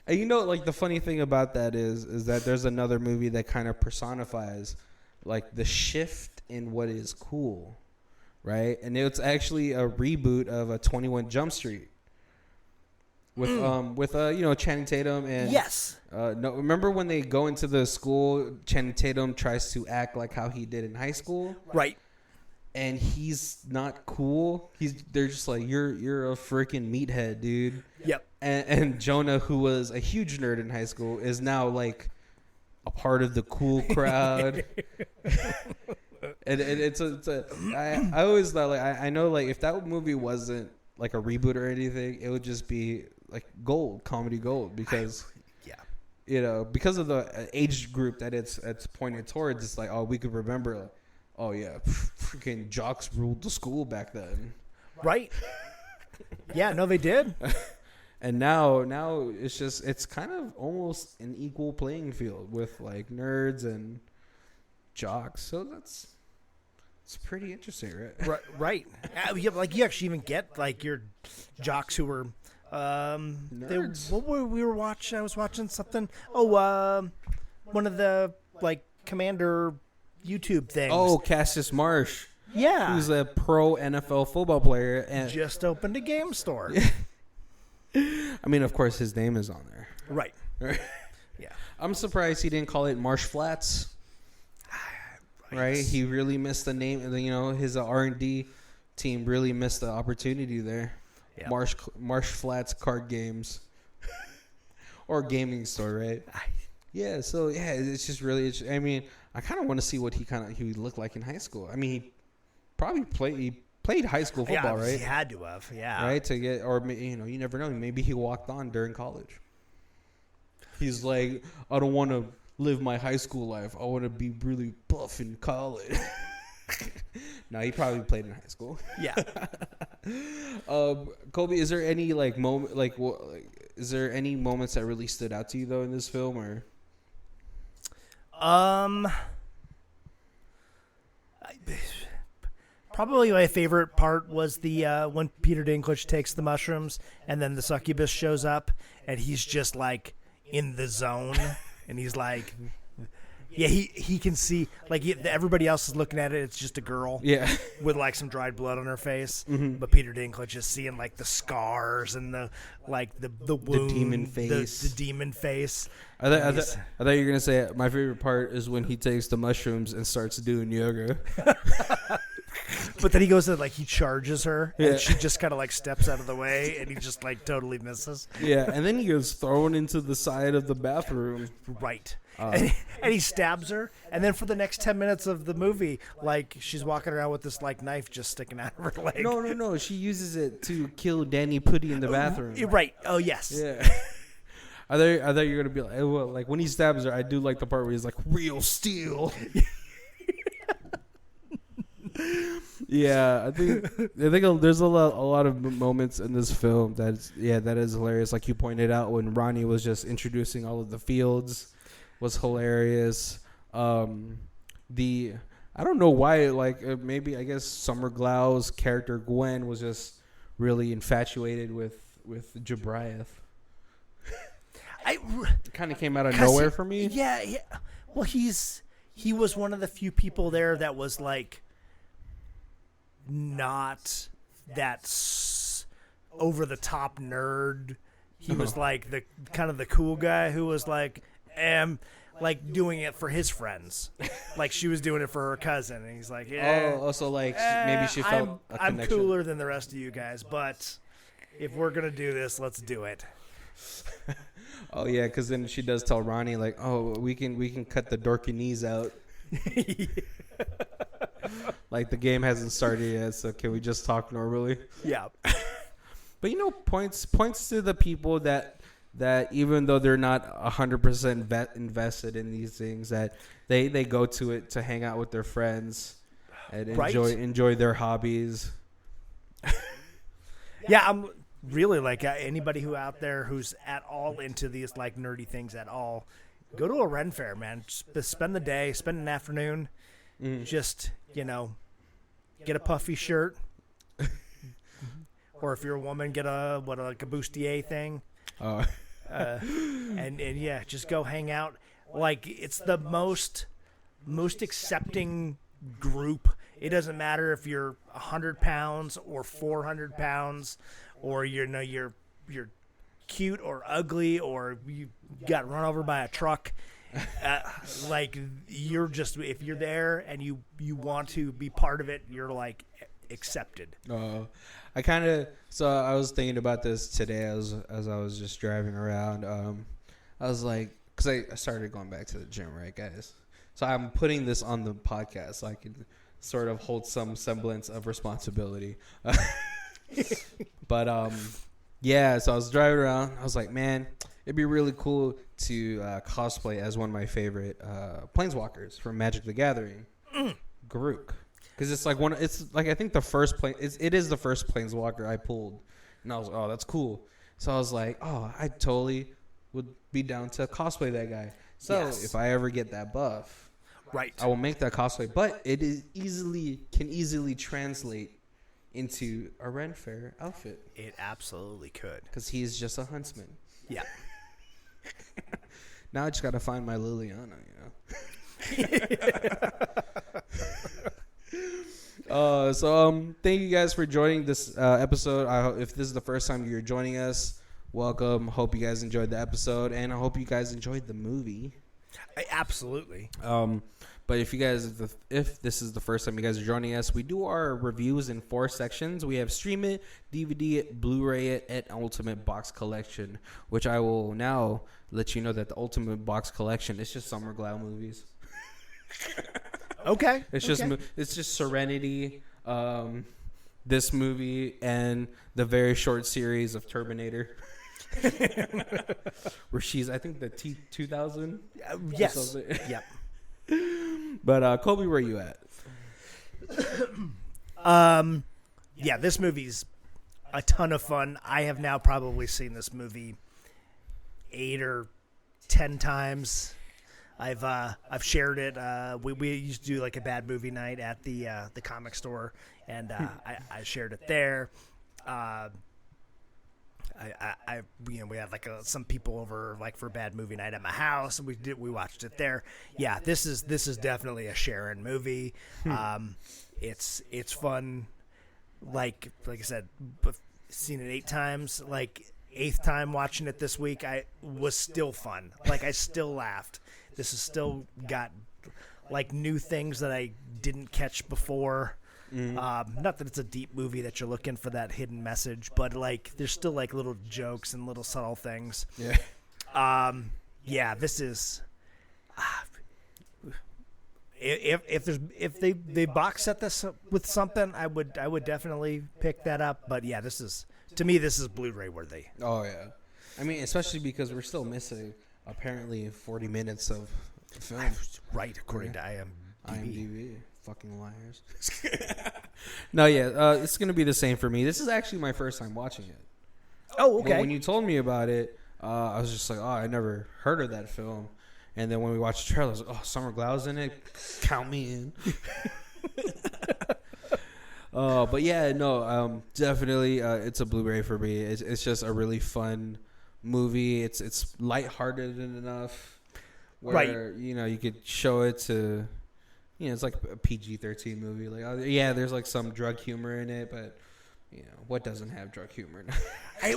And like the funny thing about that is that there's another movie that kind of personifies like the shift in what is cool, right? And it's actually a reboot of a 21 Jump Street with Channing Tatum and yes. No, remember when they go into the school, Channing Tatum tries to act like how he did in high school, right? And he's not cool. They're just like, you're a freaking meathead, dude. Yep. And Jonah, who was a huge nerd in high school, is now like a part of the cool crowd. and I always thought, like, I know, like, if that movie wasn't like a reboot or anything, it would just be like comedy gold, because because of the age group that it's pointed towards. It's like, oh, we could remember, like, oh yeah, freaking jocks ruled the school back then, right? Yeah, no, they did. And now it's kind of almost an equal playing field with like nerds and jocks. So it's pretty interesting, right? Right. Like you actually even get like your jocks who were nerds. I was watching something. Oh, one of the like Commander YouTube things. Oh, Cassius Marsh. Yeah. Who's a pro NFL football player and just opened a game store. I mean, of course, his name is on there. Right. Yeah. I'm surprised he didn't call it Marsh Flats. Right? He really missed the name. His R&D team really missed the opportunity there. Yep. Marsh Flats card games. Or gaming store, right? Yeah, so, yeah, it's just really... I mean, I kind of want to see what he looked like in high school. I mean, he probably played high school football, right? He had to have, yeah. Right, to get... Or, you never know. Maybe he walked on during college. He's like, I don't want to live my high school life. I want to be really buff in college. No, he probably played in high school. Yeah. Kobe, is there any is there any moments that really stood out to you though in this film, or? Probably my favorite part was the when Peter Dinklage takes the mushrooms and then the succubus shows up and he's just like in the zone and he's like, Yeah, he can see, like, everybody else is looking at it. It's just a girl. Yeah. With, like, some dried blood on her face. Mm-hmm. But Peter Dinklage is seeing, like, the scars and the wound. The demon face. The demon face. I thought you were going to say my favorite part is when he takes the mushrooms and starts doing yoga. But then he goes to, like, he charges her. Yeah. And she just kind of, like, steps out of the way. And he just, like, totally misses. Yeah, and then he gets thrown into the side of the bathroom. Right. And he stabs her, and then for the next 10 minutes of the movie, like, she's walking around with this, like, knife just sticking out of her leg. No. She uses it to kill Danny Putty in the bathroom. Right. Oh, yes. Yeah. I thought you were gonna be like, well, like when he stabs her, I do like the part where he's like, real steel. Yeah, I think there's a lot of moments in this film that is hilarious. Like you pointed out, when Ronnie was just introducing all of the fields, was hilarious. I don't know why, like maybe I guess Summer Glau's character Gwen was just really infatuated with Jabriath. It kind of came out of nowhere for me. Yeah. Well, he was one of the few people there that was like not that over the top nerd. He was like the kind of the cool guy who was like like doing it for his friends, like she was doing it for her cousin, and he's like, yeah. Oh, so like maybe she felt a I'm connection. cooler than the rest of you guys, but if we're gonna do this, let's do it. Oh yeah, because then she does tell Ronnie like, oh, we can cut the dorky knees out. Like the game hasn't started yet, so can we just talk normally? Yeah. But points to the people that even though they're not 100% invested in these things, that they go to it to hang out with their friends and enjoy their hobbies. Yeah, I'm really like anybody who out there who's at all into these like nerdy things at all, go to a Ren Fair, man. Just spend the day, spend an afternoon, just get a puffy shirt, or if you're a woman, get a bustier thing. And yeah, just go hang out. Like, it's the most accepting group. It doesn't matter if you're 100 pounds or 400 pounds, or you're cute or ugly, or you got run over by a truck. Like, you're just, if you're there and you want to be part of it, you're like accepted. I was thinking about this today as I was just driving around. I was like, because I started going back to the gym, right, guys? So I'm putting this on the podcast so I can sort of hold some semblance of responsibility. But yeah, so I was driving around. I was like, man, it'd be really cool to cosplay as one of my favorite planeswalkers from Magic the Gathering, Garruk. Because it's like I think the first it is the first planeswalker I pulled, and I was like, oh, that's cool. So I was like, oh, I totally would be down to cosplay that guy. So yes. If I ever get that buff, right, I will make that cosplay. But it can easily translate into a Ren Fair outfit. It absolutely could, because he's just a huntsman. Yeah. Now I just gotta find my Liliana, So thank you guys for joining this episode. If this is the first time you're joining us, welcome. Hope you guys enjoyed the episode, and I hope you guys enjoyed the movie. Absolutely. But if this is the first time you guys are joining us, we do our reviews in 4 sections. We have Stream It, DVD It, Blu-ray It, and Ultimate Box Collection, which I will now let you know that the Ultimate Box Collection is just Summer Glau movies. Okay. It's just Serenity, this movie, and the very short series of Terminator. Where she's, I think, the T-2000. Yes. Yep. But Colby, where are you at? Yeah, this movie's a ton of fun. I have now probably seen this movie 8 or 10 times. I've shared it. We used to do like a bad movie night at the comic store, and I shared it there. we had like some people over like for bad movie night at my house, and we watched it there. Yeah, this is definitely a Sharon movie. It's fun. Like I said, seen it 8 times. Like 8th time watching it this week, I was still fun. Like I still laughed. This has still got like new things that I didn't catch before. Not that it's a deep movie that you're looking for that hidden message, but like there's still like little jokes and little subtle things. Yeah. This is if they box set this with something, I would definitely pick that up. But yeah, this is Blu-ray worthy. Oh yeah, I mean, especially because we're still missing apparently 40 minutes of film. Right, according to IMDb. Fucking liars. No, yeah, it's gonna be the same for me. This is actually my first time watching it. Oh, okay. But when you told me about it, I was just like, oh, I never heard of that film. And then when we watched the trailer, I was like, oh, Summer Glau's in it. Count me in. But yeah, no, definitely, it's a Blu-ray for me. It's just a really fun movie. It's lighthearted enough where you could show it to. It's like a PG-13 movie. Like, there's like some drug humor in it, but what doesn't have drug humor?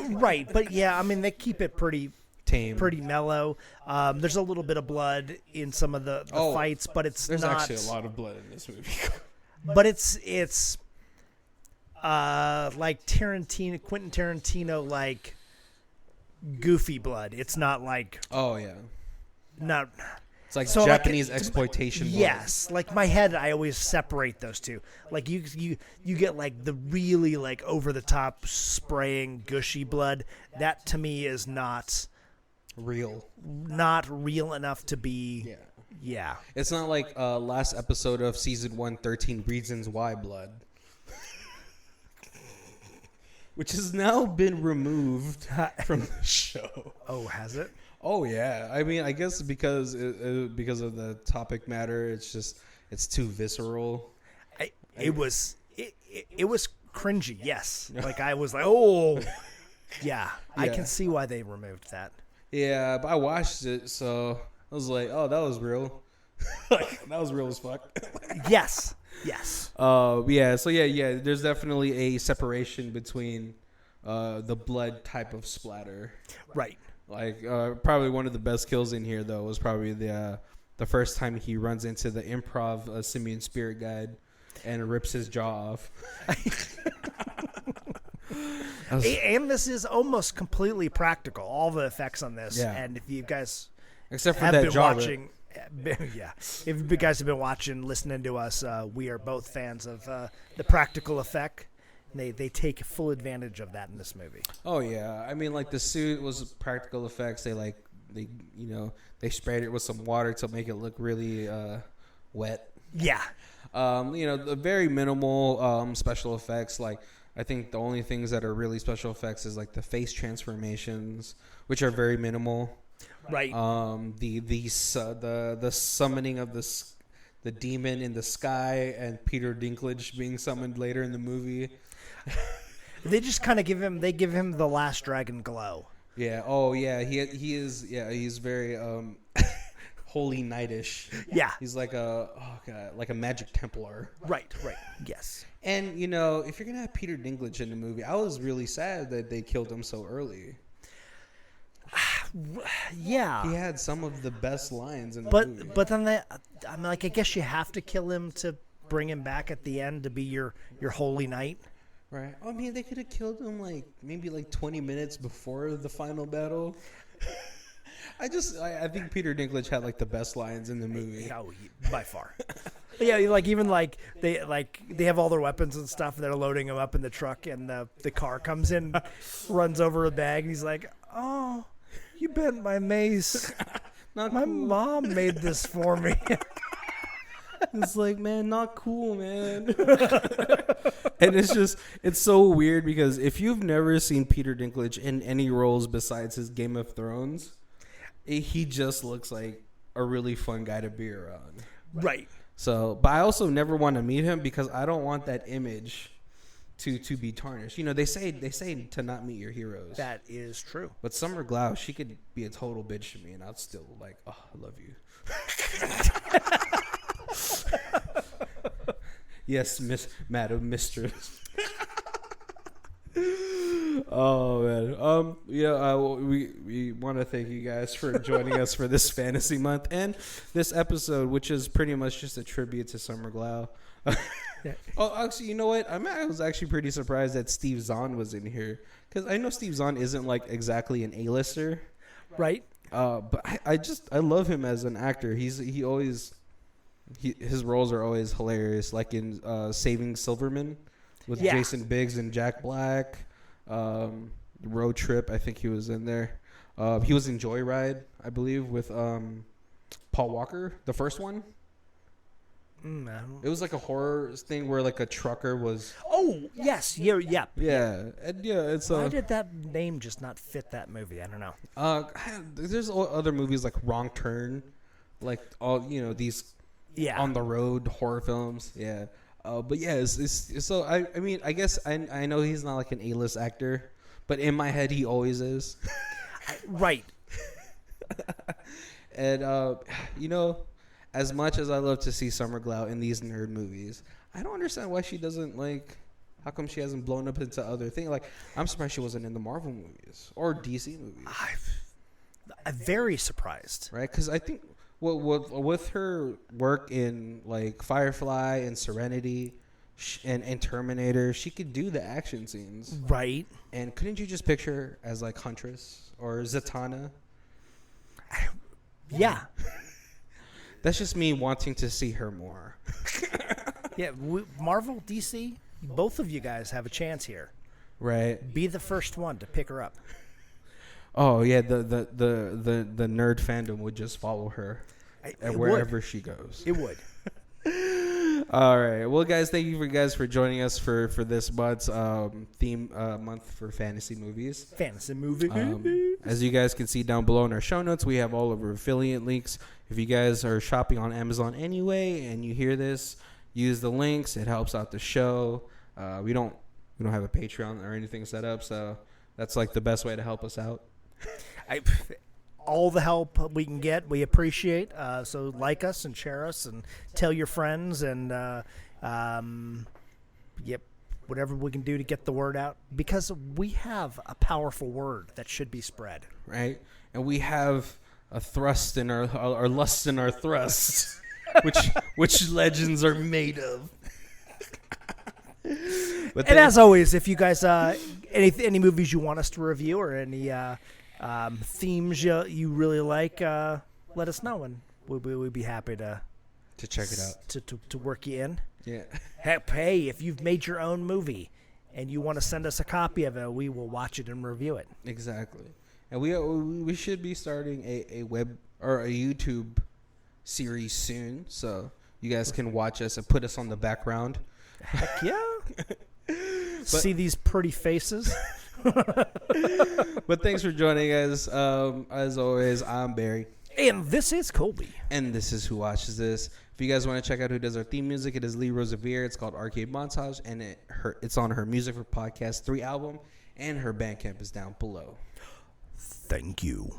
Right, but yeah, I mean they keep it pretty tame, pretty mellow. There's a little bit of blood in some of the fights, but there's actually a lot of blood in this movie. But it's like Quentin Tarantino, like goofy blood. It's not like not. It's like Japanese exploitation. Yes, like my head, I always separate those two. Like you get like the really like over the top spraying gushy blood. That to me is not real enough to be. Yeah. It's not like last episode of season 1, 13 Reasons Why blood, which has now been removed from the show. Oh, has it? Oh yeah, I mean, I guess because of the topic matter, it's too visceral. It was cringy. Yes, like I was like, oh, yeah. I can see why they removed that. Yeah, but I watched it, so I was like, oh, that was real. Like that was real as fuck. Yes. Yeah. So yeah. There's definitely a separation between the blood type of splatter. Right. Like probably one of the best kills in here though was probably the first time he runs into the improv Simian Spirit Guide and rips his jaw off. And this is almost completely practical. All the effects on this, and if you guys except for that jaw watching, if you guys have been watching, listening to us, we are both fans of the practical effect. They take full advantage of that in this movie. Oh yeah, I mean like the suit was practical effects. They sprayed it with some water to make it look really wet. Yeah. The very minimal special effects. Like I think the only things that are really special effects is like the face transformations, which are very minimal. Right. The summoning of the demon in the sky and Peter Dinklage being summoned later in the movie. They just kind of give him the Last Dragon glow. Yeah. Oh yeah. He is. Yeah. He's very holy knightish. Yeah. He's like a magic Templar. Right. Yes. And if you're gonna have Peter Dinklage in the movie, I was really sad that they killed him so early. Yeah. He had some of the best lines in the movie. But then I guess you have to kill him to bring him back at the end to be your holy knight. Right. I mean, they could have killed him maybe 20 minutes before the final battle. I think Peter Dinklage had the best lines in the movie. Oh, by far. Yeah, they have all their weapons and stuff, and they're loading them up in the truck, and the car comes in, runs over a bag, and he's like, "Oh, you bent my mace. My mom made this for me." It's like, man, not cool, man. And it's so weird because if you've never seen Peter Dinklage in any roles besides his Game of Thrones, he just looks like a really fun guy to be around. Right. So, but I also never want to meet him because I don't want that image to be tarnished. You know, they say to not meet your heroes. That is true. But Summer Glau, she could be a total bitch to me, and I'd still like, oh, I love you. Yes, Madam Mistress. Oh man. We want to thank you guys for joining us for this fantasy month and this episode, which is pretty much just a tribute to Summer Glau. Oh, actually, you know what? I was actually pretty surprised that Steve Zahn was in here, because I know Steve Zahn isn't like exactly an A-lister, right? But I love him as an actor. His roles are always hilarious, like in Saving Silverman with Jason Biggs and Jack Black. Road Trip, I think he was in there. He was in Joyride, I believe, with Paul Walker, the first one. It was like a horror thing where like a trucker was. Oh yes, yeah. And it's. Why did that name just not fit that movie? I don't know. There's other movies like Wrong Turn, like all these. Yeah. On the road horror films. Yeah. But yeah, it's so I mean I guess I know he's not like an A-list actor, but in my head he always is. Right. And as much as I love to see Summer Glau in these nerd movies, I don't understand why she doesn't like. How come she hasn't blown up into other things? Like, I'm surprised she wasn't in the Marvel movies or DC movies. I'm very surprised. Right? Because I think with her work in like Firefly and Serenity and Terminator, she could do the action scenes. Right. And couldn't you just picture her as like Huntress or Zatanna? Yeah. That's just me wanting to see her more. Yeah, Marvel, DC, both of you guys have a chance here. Right. Be the first one to pick her up. Oh yeah, the nerd fandom would just follow her wherever she goes. It would. All right. Well, guys, thank you for joining us for this month's theme month for fantasy movies. Fantasy movie. As you guys can see down below in our show notes, we have all of our affiliate links. If you guys are shopping on Amazon anyway and you hear this, use the links. It helps out the show. We don't have a Patreon or anything set up, so that's like the best way to help us out. All the help we can get, we appreciate. So like us and share us and tell your friends and whatever we can do to get the word out, because we have a powerful word that should be spread. Right? And we have a thrust in our lust in our thrust, which legends are made of. As always, if you guys any movies you want us to review or any themes you really like, let us know, and we'd be happy to check it out, to work you in. Yeah. Hey, if you've made your own movie and you want to send us a copy of it, we will watch it and review it. Exactly. And we should be starting a web or a YouTube series soon, so you guys can watch us and put us on the background. Heck yeah. See these pretty faces. But thanks for joining us. As always, I'm Barry. And this is Colby. And this is Who Watches This. If you guys want to check out who does our theme music, it is Lee Rosevere. It's called Arcade Montage, and it's on her Music for Podcast 3 album, and her Bandcamp is down below. Thank you.